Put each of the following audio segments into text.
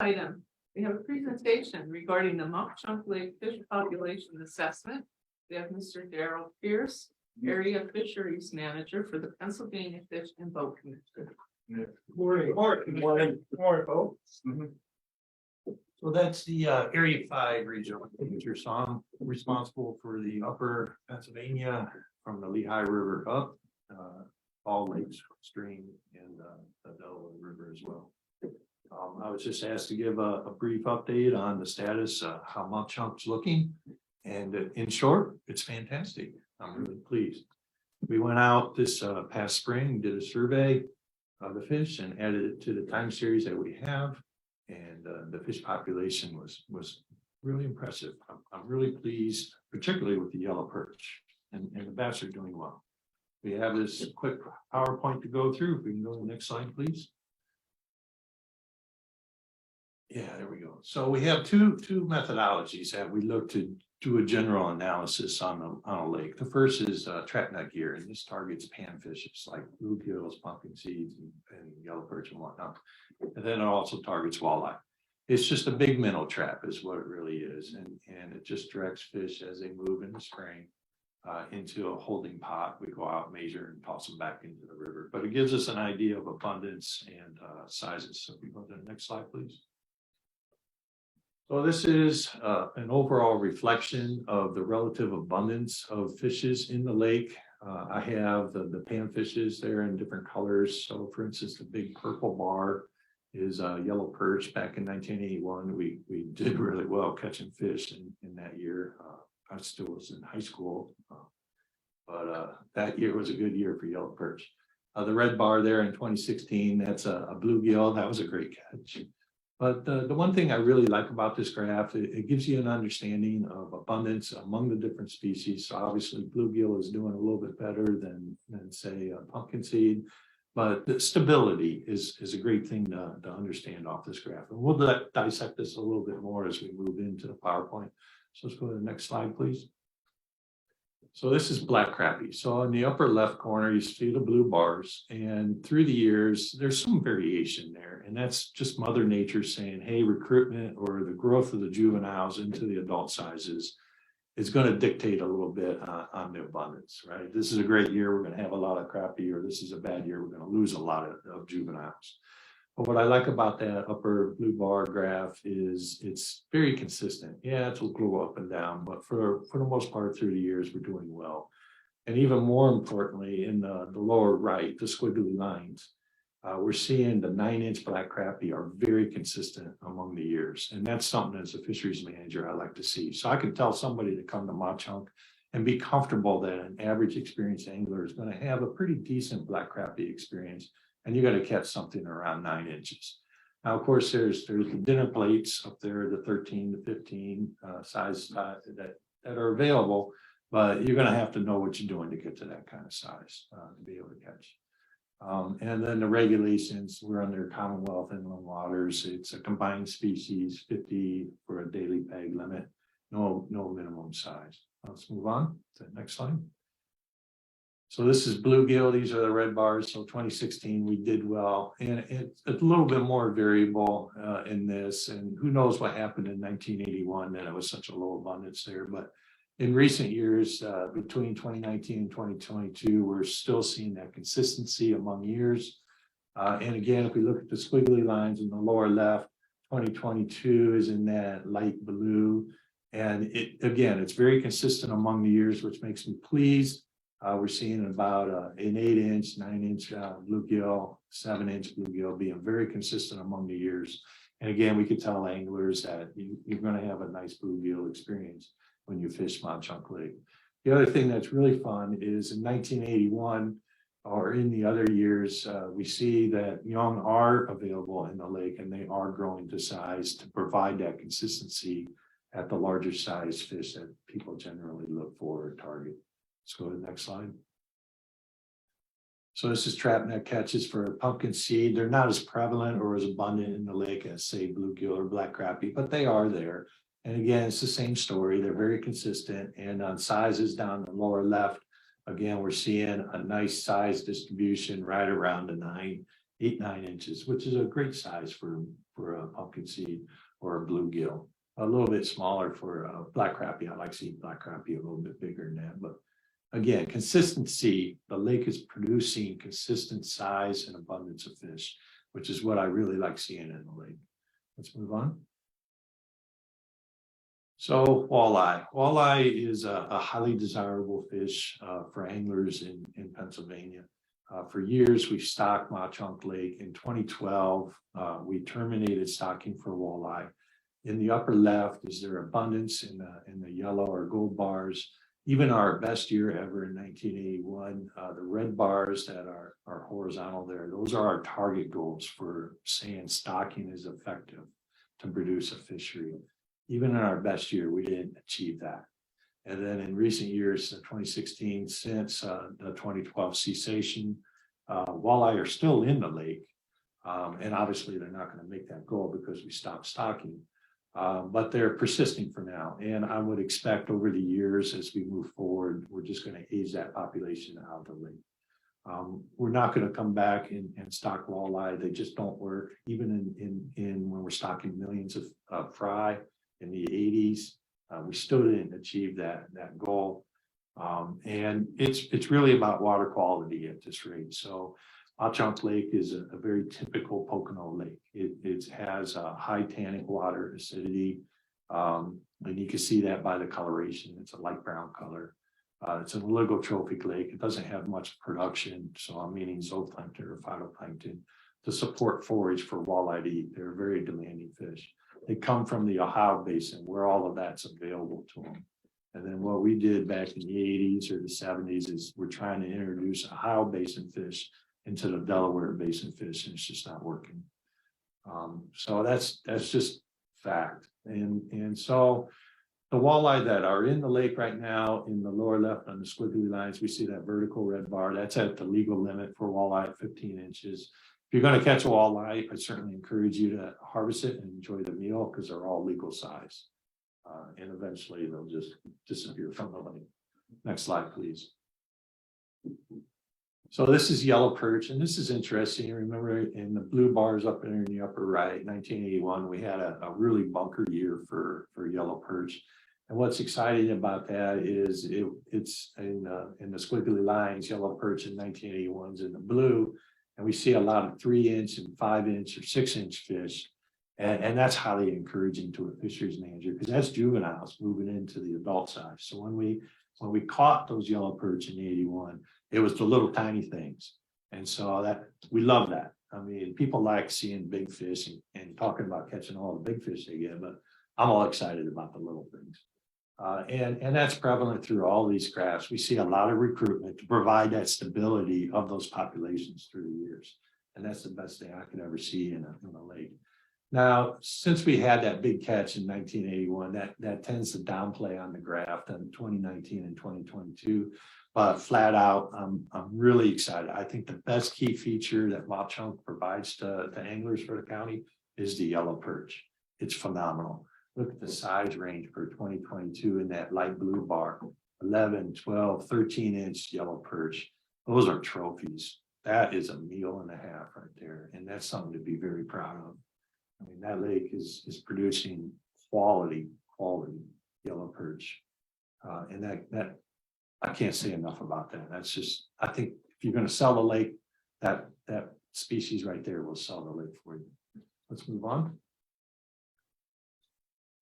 item, we have a presentation regarding the Mock Chunk Lake Fish Population Assessment. We have Mr. Darrell Pierce, Area Fisheries Manager for the Pennsylvania Fish and Boat Commission. Morning, folks. So that's the Area 5 regional manager. So I'm responsible for the upper Pennsylvania from the Lehigh River up, all lakes, stream, and the Delaware River as well. I was just asked to give a brief update on the status, how Mock Chunk's looking. And in short, it's fantastic. I'm really pleased. We went out this past spring, did a survey of the fish and added it to the time series that we have. And the fish population was really impressive. I'm really pleased, particularly with the yellow perch, and the bass are doing well. We have this quick PowerPoint to go through. If we can go to the next slide, please. Yeah, there we go. So we have two methodologies that we look to do a general analysis on a lake. The first is trap net gear, and this targets panfishes like bluegills, pumpkin seeds, and yellow perch and whatnot. And then it also targets walleye. It's just a big minnow trap is what it really is. And it just directs fish as they move in the spring into a holding pot. We go out, measure, and toss them back into the river. But it gives us an idea of abundance and sizes. So if we go to the next slide, please. So this is an overall reflection of the relative abundance of fishes in the lake. I have the panfishes there in different colors. So for instance, the big purple bar is yellow perch. Back in 1981, we did really well catching fish in that year. I still was in high school, but that year was a good year for yellow perch. The red bar there in 2016, that's a bluegill. That was a great catch. But the one thing I really like about this graph, it gives you an understanding of abundance among the different species. So obviously bluegill is doing a little bit better than say pumpkin seed, but the stability is a great thing to understand off this graph. And we'll dissect this a little bit more as we move into the PowerPoint. So let's go to the next slide, please. So this is black crappie. So in the upper left corner, you see the blue bars, and through the years, there's some variation there. And that's just Mother Nature saying, hey, recruitment or the growth of the juveniles into the adult sizes is going to dictate a little bit on the abundance, right? This is a great year, we're going to have a lot of crappie, or this is a bad year, we're going to lose a lot of juveniles. But what I like about that upper blue bar graph is it's very consistent. Yeah, it'll go up and down, but for the most part through the years, we're doing well. And even more importantly, in the lower right, the squiggly lines, we're seeing the 9-inch black crappie are very consistent among the years. And that's something as a fisheries manager I like to see. So I can tell somebody to come to Mock Chunk and be comfortable that an average experienced angler is going to have a pretty decent black crappie experience. And you're going to catch something around 9 inches. Now, of course, there's the dinner plates up there, the 13 to 15 size that are available, but you're going to have to know what you're doing to get to that kind of size to be able to catch. And then the regulations, we're under Commonwealth Inland Waters. It's a combined species, 50 for a daily peg limit, no minimum size. Let's move on to the next slide. So this is bluegill. These are the red bars. So 2016, we did well. And it's a little bit more variable in this. And who knows what happened in 1981 that it was such a low abundance there. But in recent years, between 2019 and 2022, we're still seeing that consistency among years. And again, if we look at the squiggly lines in the lower left, 2022 is in that light blue. And it's very consistent among the years, which makes me pleased. We're seeing about an 8-inch, 9-inch bluegill, 7-inch bluegill being very consistent among the years. And again, we could tell anglers that you're going to have a nice bluegill experience when you fish Mock Chunk Lake. The other thing that's really fun is in 1981 or in the other years, we see that young are available in the lake and they are growing to size to provide that consistency at the larger size fish that people generally look for or target. Let's go to the next slide. So this is trap net catches for pumpkin seed. They're not as prevalent or as abundant in the lake as say bluegill or black crappie, but they are there. And again, it's the same story. They're very consistent. And on sizes down the lower left, again, we're seeing a nice size distribution right around the 9 8-9 inches, which is a great size for a pumpkin seed or a bluegill. A little bit smaller for black crappie. I like seeing black crappie a little bit bigger than that, but again, consistency. The lake is producing consistent size and abundance of fish, which is what I really like seeing in the lake. Let's move on. So walleye. Walleye is a highly desirable fish for anglers in Pennsylvania. For years, we've stocked Mauch-Chunk Lake. In 2012, we terminated stocking for walleye. In the upper left is their abundance in the yellow or gold bars. Even our best year ever in 1981, the red bars that are horizontal there, those are our target goals for saying stocking is effective to produce a fishery. Even in our best year, we didn't achieve that. And then in recent years, 2016, since the 2012 cessation, walleye are still in the lake. And obviously they're not going to make that goal because we stopped stocking. But they're persisting for now. And I would expect over the years as we move forward, we're just going to age that population out of the lake. We're not going to come back and stock walleye. They just don't work. Even in when we're stocking millions of fry in the 80s, we still didn't achieve that goal. And it's really about water quality at this rate. So Mauch-Chunk Lake is a very typical Pocono lake. It has a high tannic water acidity. And you can see that by the coloration. It's a light brown color. It's an oligotrophic lake. It doesn't have much production. So I'm meaning zooplankton or phytoplankton to support forage for walleye to eat. They're a very demanding fish. They come from the Ohio Basin where all of that's available to them. And then what we did back in the 80s or the 70s is we're trying to introduce Ohio Basin fish into the Delaware Basin fish, and it's just not working. So that's just fact. And so the walleye that are in the lake right now, in the lower left on the squiggly lines, we see that vertical red bar. That's at the legal limit for walleye at 15 inches. If you're going to catch a walleye, I certainly encourage you to harvest it and enjoy the meal because they're all legal size. And eventually they'll just disappear from the lake. Next slide, please. So this is yellow perch, and this is interesting. Remember in the blue bars up there in the upper right, 1981, we had a really bunker year for yellow perch. And what's exciting about that is it's in the squiggly lines, yellow perch in 1981 is in the blue, and we see a lot of 3-inch and 5-inch or 6-inch fish. And that's highly encouraging to a fisheries manager because that's juveniles moving into the adult size. So when we caught those yellow perch in 81, it was the little tiny things. And so that we love that. I mean, people like seeing big fish and talking about catching all the big fish they get, but I'm all excited about the little things. And that's prevalent through all these graphs. We see a lot of recruitment to provide that stability of those populations through the years. And that's the best thing I could ever see in a lake. Now, since we had that big catch in 1981, that tends to downplay on the graph in 2019 and 2022. But flat out, I'm really excited. I think the best key feature that Mauch-Chunk provides to anglers for the county is the yellow perch. It's phenomenal. Look at the size range for 2022 in that light blue bar, 11, 12, 13-inch yellow perch. Those are trophies. That is a meal and a half right there. And that's something to be very proud of. I mean, that lake is producing quality yellow perch. And that I can't say enough about that. That's just, I think if you're going to sell the lake, that species right there will sell the lake for you. Let's move on.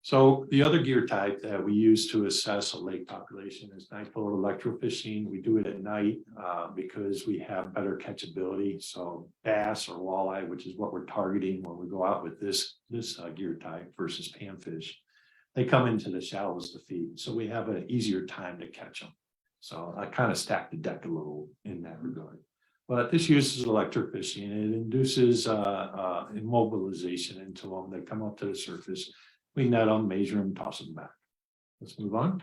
So the other gear type that we use to assess a lake population is night boat electrofishing. We do it at night because we have better catchability. So bass or walleye, which is what we're targeting when we go out with this gear type versus panfish, they come into the shallows to feed. So we have an easier time to catch them. So I kind of stacked the deck a little in that regard. But this uses electrofishing and it induces immobilization into them. They come up to the surface. We net them, measure them, toss them back. Let's move on.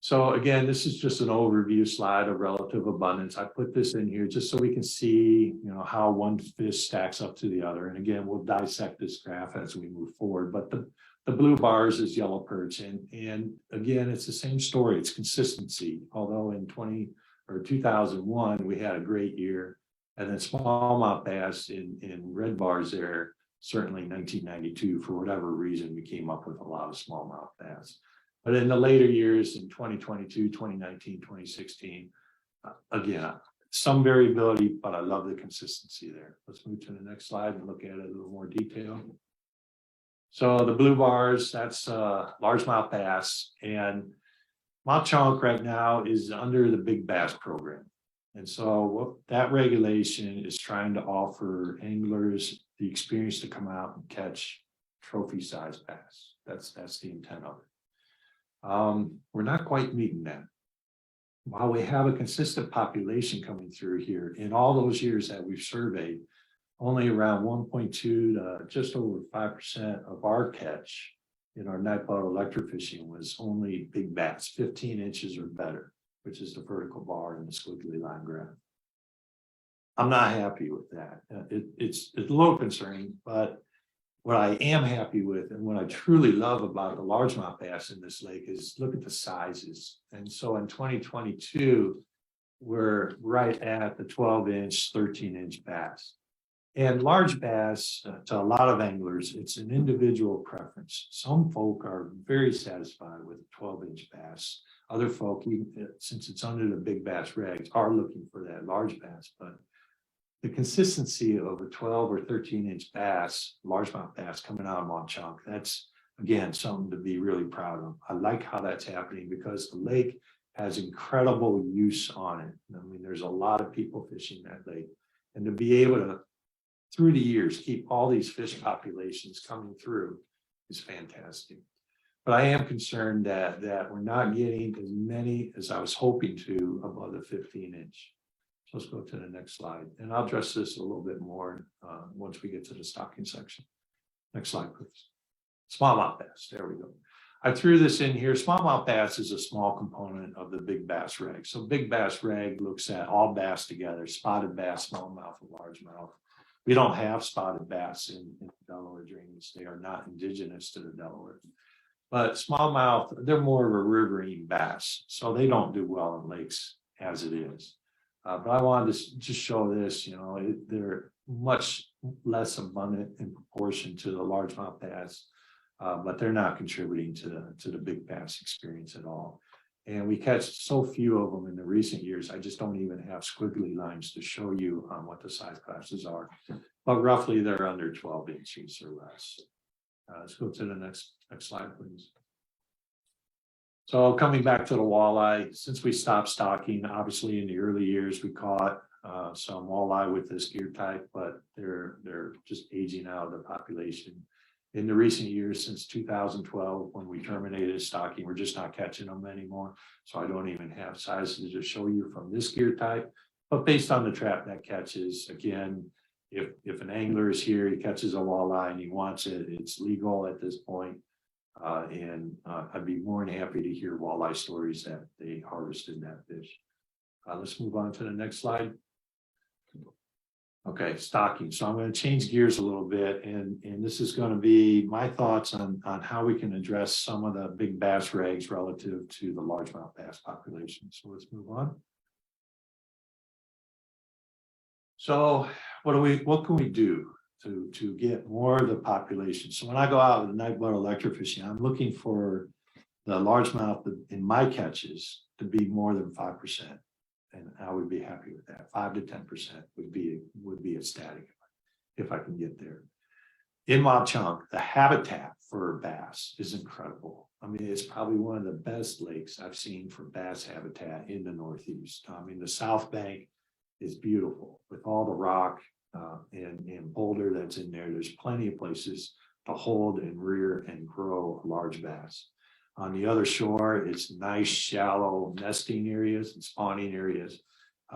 So again, this is just an overview slide of relative abundance. I put this in here just so we can see, how one fish stacks up to the other. And again, we'll dissect this graph as we move forward. But the blue bars is yellow perch. And again, it's the same story. It's consistency. Although in 2001, we had a great year. And then smallmouth bass in red bars there, certainly 1992, for whatever reason, we came up with a lot of smallmouth bass. But in the later years, in 2022, 2019, 2016, again, some variability, but I love the consistency there. Let's move to the next slide and look at it in a little more detail. So the blue bars, that's largemouth bass, and Mauch Chunk right now is under the Big Bass program. And so what that regulation is trying to offer anglers the experience to come out and catch trophy sized bass. That's the intent of it. We're not quite meeting that. While we have a consistent population coming through here, in all those years that we've surveyed, only around 1.2 to just over 5% of our catch in our night blood electrofishing was only big bass, 15 inches or better, which is the vertical bar in the squiggly line graph. I'm not happy with that. It's a little concerning, but what I am happy with and what I truly love about the largemouth bass in this lake is look at the sizes. And so in 2022, we're right at the 12-inch, 13-inch bass. And large bass, to a lot of anglers, it's an individual preference. Some folk are very satisfied with a 12-inch bass. Other folk, since it's under the big bass regs, are looking for that large bass. But the consistency of a 12 or 13-inch bass, largemouth bass coming out of Mauch Chunk, that's, again, something to be really proud of. I like how that's happening because the lake has incredible use on it. I mean, there's a lot of people fishing that lake. And to be able to, through the years, keep all these fish populations coming through is fantastic. But I am concerned that we're not getting as many as I was hoping to above the 15-inch. So let's go to the next slide. And I'll address this a little bit more once we get to the stocking section. Next slide, please. Smallmouth bass, there we go. I threw this in here. Smallmouth bass is a small component of the big bass reg. So big bass reg looks at all bass together, spotted bass, smallmouth, and largemouth. We don't have spotted bass in Delaware drainage. They are not indigenous to the Delaware. But smallmouth, they're more of a riverine bass, so they don't do well in lakes as it is. But I wanted to just show this, they're much less abundant in proportion to the largemouth bass, but they're not contributing to the big bass experience at all. And we catch so few of them in the recent years, I just don't even have squiggly lines to show you what the size classes are. But roughly they're under 12 inches or less. Let's go to the next slide, please. So coming back to the walleye, since we stopped stocking, obviously in the early years, we caught some walleye with this gear type, but they're just aging out of the population. In the recent years, since 2012, when we terminated stocking, we're just not catching them anymore. So I don't even have sizes to show you from this gear type, but based on the trap that catches, again, if an angler is here, he catches a walleye and he wants it, it's legal at this point. I'd be more than happy to hear walleye stories that they harvested that fish. Let's move on to the next slide. Okay, stocking. So I'm going to change gears a little bit, and this is going to be my thoughts on how we can address some of the big bass regs relative to the largemouth bass population. So let's move on. So what can we do to get more of the population? So when I go out with the night blood electrofishing, I'm looking for the largemouth in my catches to be more than 5%. And I would be happy with that. 5 to 10% would be ecstatic if I can get there. In Mauch Chunk, the habitat for bass is incredible. I mean, it's probably one of the best lakes I've seen for bass habitat in the Northeast. I mean, the South Bank is beautiful with all the rock and boulder that's in there. There's plenty of places to hold and rear and grow a large bass. On the other shore, it's nice, shallow nesting areas and spawning areas.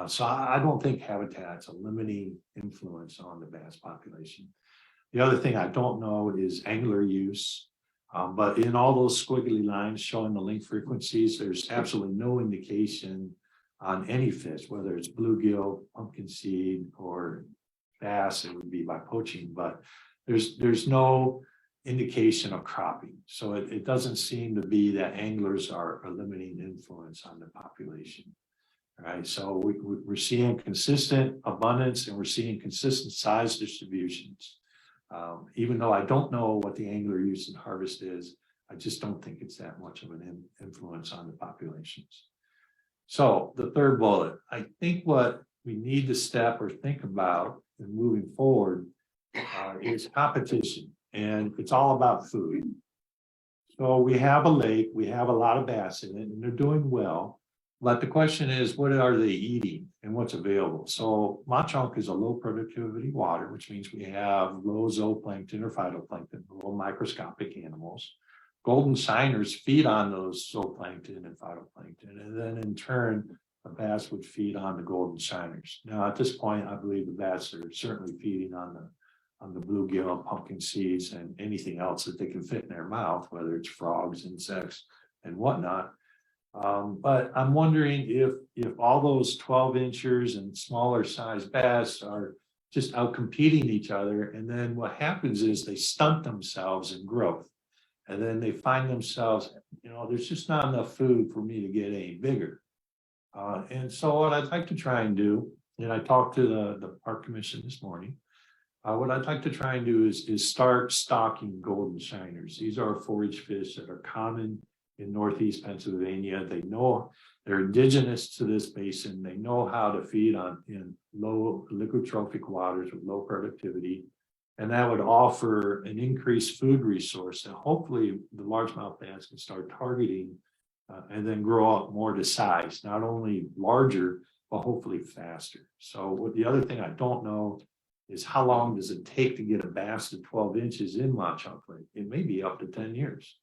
So I don't think habitat's a limiting influence on the bass population. The other thing I don't know is angler use. But in all those squiggly lines showing the link frequencies, there's absolutely no indication on any fish, whether it's bluegill, pumpkin seed, or bass, it would be by poaching, but there's no indication of cropping. So it doesn't seem to be that anglers are a limiting influence on the population. Right, so we're seeing consistent abundance and we're seeing consistent size distributions. Even though I don't know what the angler use in harvest is, I just don't think it's that much of an influence on the populations. So the third bullet, I think what we need to step or think about in moving forward is competition, and it's all about food. So we have a lake, we have a lot of bass in it, and they're doing well. But the question is, what are they eating and what's available? So Mauch-Chunk is a low productivity water, which means we have low zooplankton or phytoplankton, low microscopic animals. Golden shiners feed on those zooplankton and phytoplankton, and then in turn, the bass would feed on the golden shiners. Now, at this point, I believe the bass are certainly feeding on the bluegill, pumpkin seeds, and anything else that they can fit in their mouth, whether it's frogs, insects, and whatnot. But I'm wondering if all those 12 inchers and smaller size bass are just out competing each other, and then what happens is they stunt themselves in growth, and then they find themselves, there's just not enough food for me to get any bigger. And so what I'd like to try and do, and I talked to the park commission this morning, what I'd like to try and do is start stocking golden shiners. These are forage fish that are common in Northeast Pennsylvania. They know they're indigenous to this basin. They know how to feed in low liquid trophic waters with low productivity. And that would offer an increased food resource that hopefully the largemouth bass can start targeting and then grow up more to size, not only larger, but hopefully faster. So what the other thing I don't know is how long does it take to get a bass to 12 inches in Mauch-Chunk Lake? It may be up to 10 years.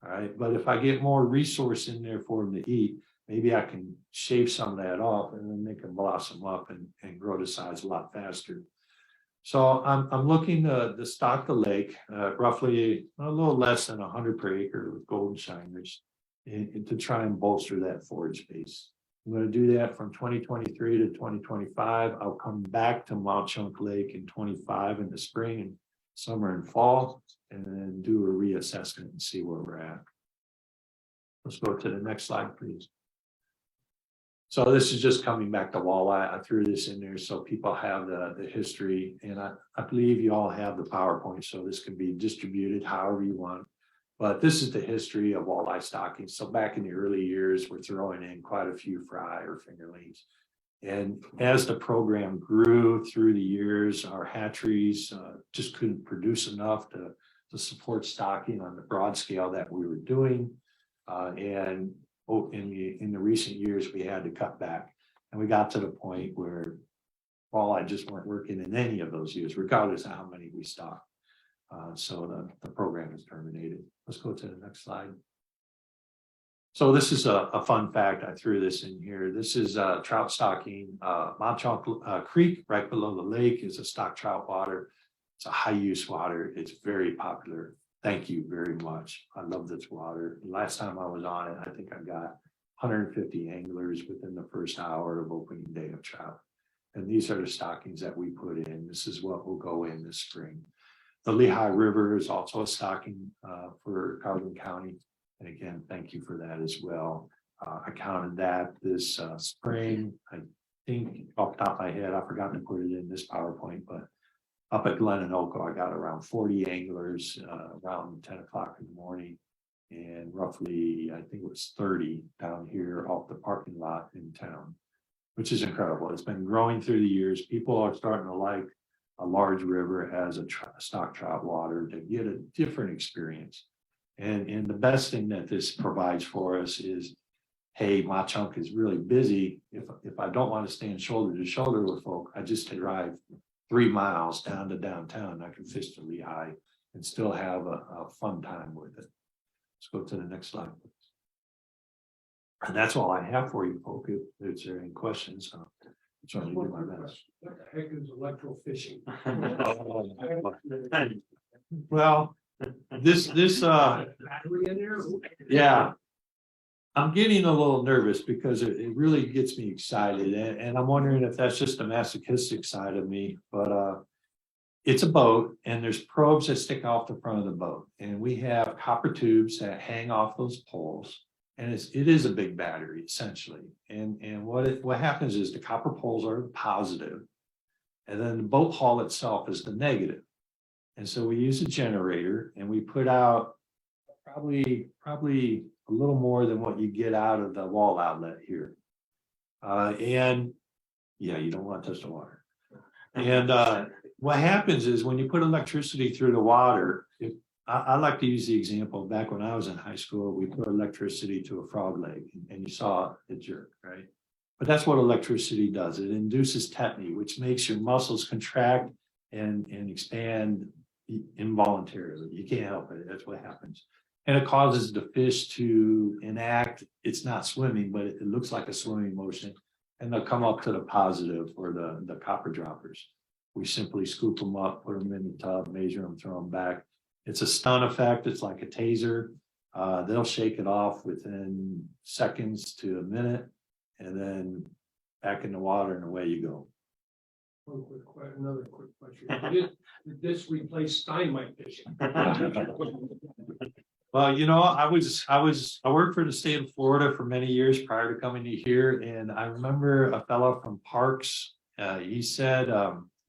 All right, but if I get more resource in there for them to eat, maybe I can shave some of that off and then they can blossom up and grow to size a lot faster. So I'm looking to stock the lake, roughly a little less than 100 per acre with golden shiners, and to try and bolster that forage base. I'm going to do that from 2023 to 2025. I'll come back to Mauch-Chunk Lake in 25 in the spring and summer and fall, and then do a reassessment and see where we're at. Let's go to the next slide, please. So this is just coming back to walleye. I threw this in there so people have the history, and I believe you all have the PowerPoint, so this can be distributed however you want. But this is the history of walleye stocking. So back in the early years, we're throwing in quite a few fry or fingerlings. And as the program grew through the years, our hatcheries just couldn't produce enough to support stocking on the broad scale that we were doing. In the recent years, we had to cut back. And we got to the point where walleye just weren't working in any of those years, regardless of how many we stocked. So the program is terminated. Let's go to the next slide. So this is a fun fact. I threw this in here. This is trout stocking. Mauch-Chunk Creek, right below the lake, is a stock trout water. It's a high use water. It's very popular. Thank you very much. I love this water. Last time I was on it, I think I got 150 anglers within the first hour of opening day of trout. And these are the stockings that we put in. This is what will go in this spring. The Lehigh River is also a stocking for Carbon County. And again, thank you for that as well. I counted that this spring. I think off the top of my head, I forgot to put it in this PowerPoint, but up at Glen and Oco, I got around 40 anglers around 10 o'clock in the morning, and roughly, I think it was 30 down here off the parking lot in town, which is incredible. It's been growing through the years. People are starting to like a large river as a stock trout water to get a different experience. And the best thing that this provides for us is, hey, Mauch-Chunk is really busy. If I don't want to stand shoulder to shoulder with folk, I just drive 3 miles down to downtown. I can fish to Lehigh and still have a fun time with it. Let's go to the next slide, please. And that's all I have for you, folk. If there are any questions, I'm trying to do my best. What the heck is electrofishing? Well, this Battery in there? yeah, I'm getting a little nervous because it really gets me excited, and I'm wondering if that's just a masochistic side of me, but it's a boat and there's probes that stick off the front of the boat, and we have copper tubes that hang off those poles, And it is a big battery essentially. And what happens is the copper poles are the positive, and then the boat hull itself is the negative. And so we use a generator and we put out probably a little more than what you get out of the wall outlet here. And yeah, you don't want to touch the water. And what happens is when you put electricity through the water, I like to use the example back when I was in high school, we put electricity to a frog leg and you saw it jerk, right? But that's what electricity does. It induces tetany, which makes your muscles contract and expand involuntarily. You can't help it. That's what happens. And it causes the fish to enact, it's not swimming, but it looks like a swimming motion. And they'll come up to the positive or the copper droppers. We simply scoop them up, put them in the tub, measure them, throw them back. It's a stun effect. It's like a taser. They'll shake it off within seconds to a minute and then back in the water and away you go. Another quick question. Did this replace Steinmite fishing? Well, I worked for the state of Florida for many years prior to coming to here. And I remember a fellow from Parks, he said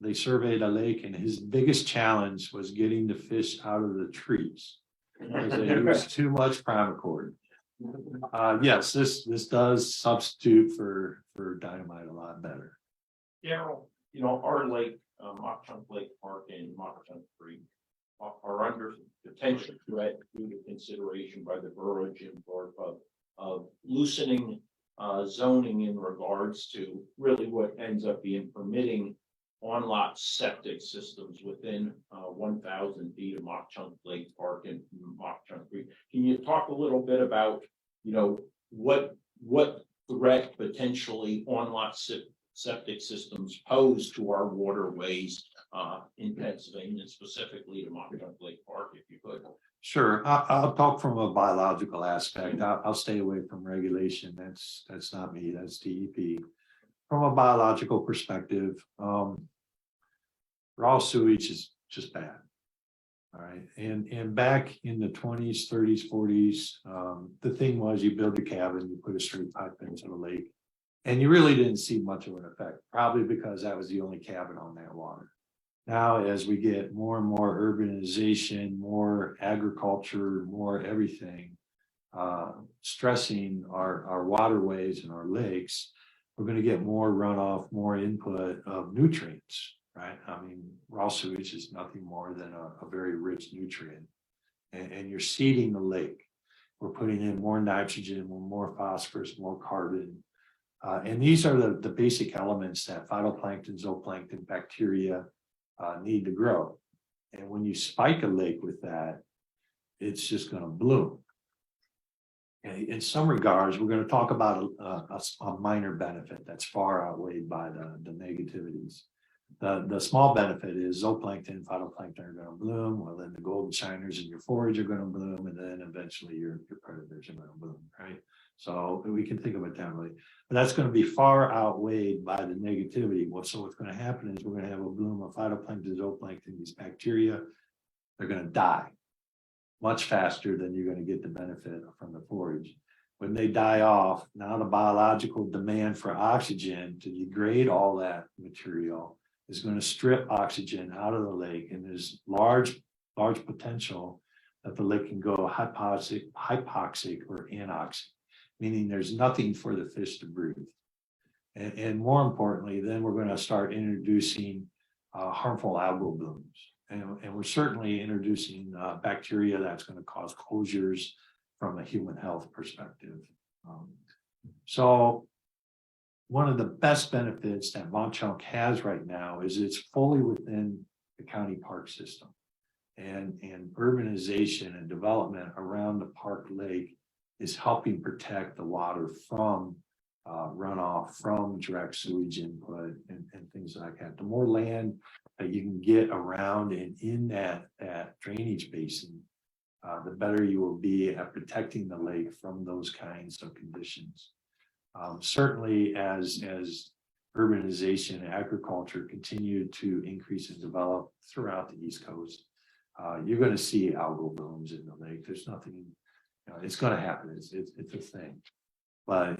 they surveyed a lake and his biggest challenge was getting the fish out of the trees. Because they use too much primacord. Yes, this does substitute for dynamite a lot better. Daryl, our lake, Mock Chunk Lake Park and Mock Chunk Creek are under potential threat due to consideration by the borough, Jim Thorpe, of loosening zoning in regards to really what ends up being permitting on-lot septic systems within 1,000 feet of Mock Chunk Lake Park and Mock Chunk Creek. Can you talk a little bit about, what threat potentially on-lot septic systems pose to our waterways in Pennsylvania, specifically to Mock Chunk Lake Park, if you could? Sure, I'll talk from a biological aspect. I'll stay away from regulation. That's not me, that's DEP. From a biological perspective, raw sewage is just bad. All right, and back in the 20s, 30s, 40s, the thing was you build a cabin, you put a straight pipe into the lake, and you really didn't see much of an effect, probably because that was the only cabin on that water. Now, as we get more and more urbanization, more agriculture, more everything, stressing our waterways and our lakes, we're going to get more runoff, more input of nutrients, right? I mean, raw sewage is nothing more than a very rich nutrient. And you're seeding the lake. We're putting in more nitrogen, more phosphorus, more carbon. And these are the basic elements that phytoplankton, zooplankton, bacteria need to grow. And when you spike a lake with that, it's just going to bloom. In some regards, we're going to talk about a minor benefit that's far outweighed by the negativities. The small benefit is zooplankton, phytoplankton are going to bloom, well then the golden shiners in your forage are going to bloom, and then eventually your predators are going to bloom, right? So we can think of it that way. But that's going to be far outweighed by the negativity. So what's going to happen is we're going to have a bloom of phytoplankton, zooplankton, these bacteria, they're going to die much faster than you're going to get the benefit from the forage. When they die off, now the biological demand for oxygen to degrade all that material is going to strip oxygen out of the lake, and there's large potential that the lake can go hypoxic or anoxic, meaning there's nothing for the fish to breathe. And more importantly, then we're going to start introducing harmful algal blooms. And we're certainly introducing bacteria that's going to cause closures from a human health perspective. So one of the best benefits that Mock Chunk has right now is it's fully within the county park system. And urbanization and development around the park lake is helping protect the water from runoff, from direct sewage input and things like that. The more land that you can get around and in that drainage basin, the better you will be at protecting the lake from those kinds of conditions. Certainly as urbanization and agriculture continue to increase and develop throughout the East Coast, you're going to see algal blooms in the lake. There's nothing, You know, it's gonna happen, it's a thing. But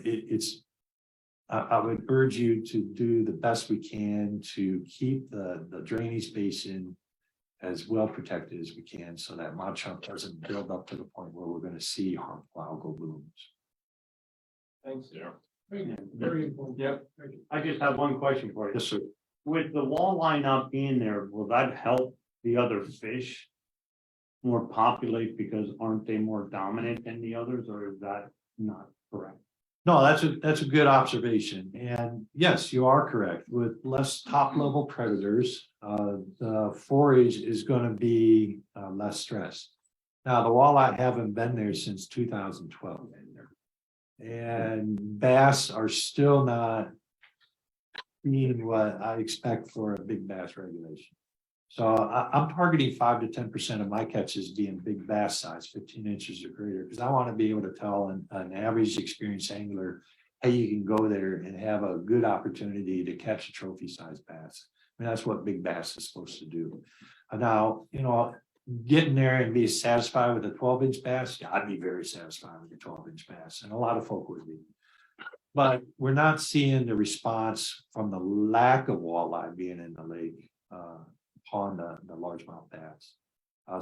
I would urge you to do the best we can to keep the drainage basin as well protected as we can, so that mud chunk doesn't build up to the point where we're gonna see harmful algal blooms. Thanks, Darrell. Very important. Yep. Thank you. I just have one question for you. Yes, sir. With the walleye not being there, will that help the other fish more populate because aren't they more dominant than the others, or is that not correct? No, that's a good observation. And yes, you are correct. With less top level predators, the forage is gonna be less stressed. Now, the walleye haven't been there since 2012. And bass are still not being what I expect for a big bass regulation. So I'm targeting 5 to 10% of my catches being big bass size, 15 inches or greater, because I want to be able to tell an average experienced angler, hey, you can go there and have a good opportunity to catch a trophy sized bass. I mean, that's what big bass is supposed to do. Now, you know, getting there and be satisfied with a 12-inch bass, yeah, I'd be very satisfied with a 12-inch bass, and a lot of folk would be. But we're not seeing the response from the lack of walleye being in the lake upon the largemouth bass.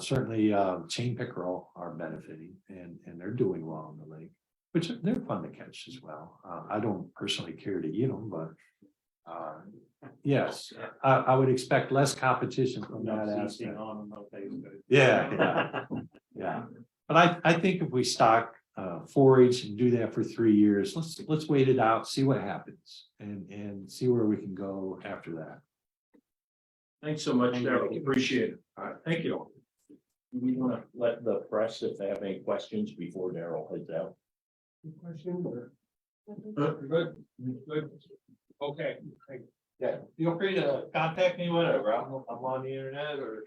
Certainly, chain pickerel are benefiting, and they're doing well in the lake, which they're fun to catch as well. I don't personally care to eat them, but yes, I would expect less competition from that aspect. On them, okay, good. Yeah, yeah. But I think if we stock forage and do that for 3 years, let's wait it out, see what happens, and see where we can go after that. Thanks so much, Darrell. Appreciate it. All right, thank you. Do we want to let the press, if they have any questions before Darrell heads out? Any questions or? Good, good. Okay, thank you. Yeah, feel free to contact me whenever. I'm on the internet or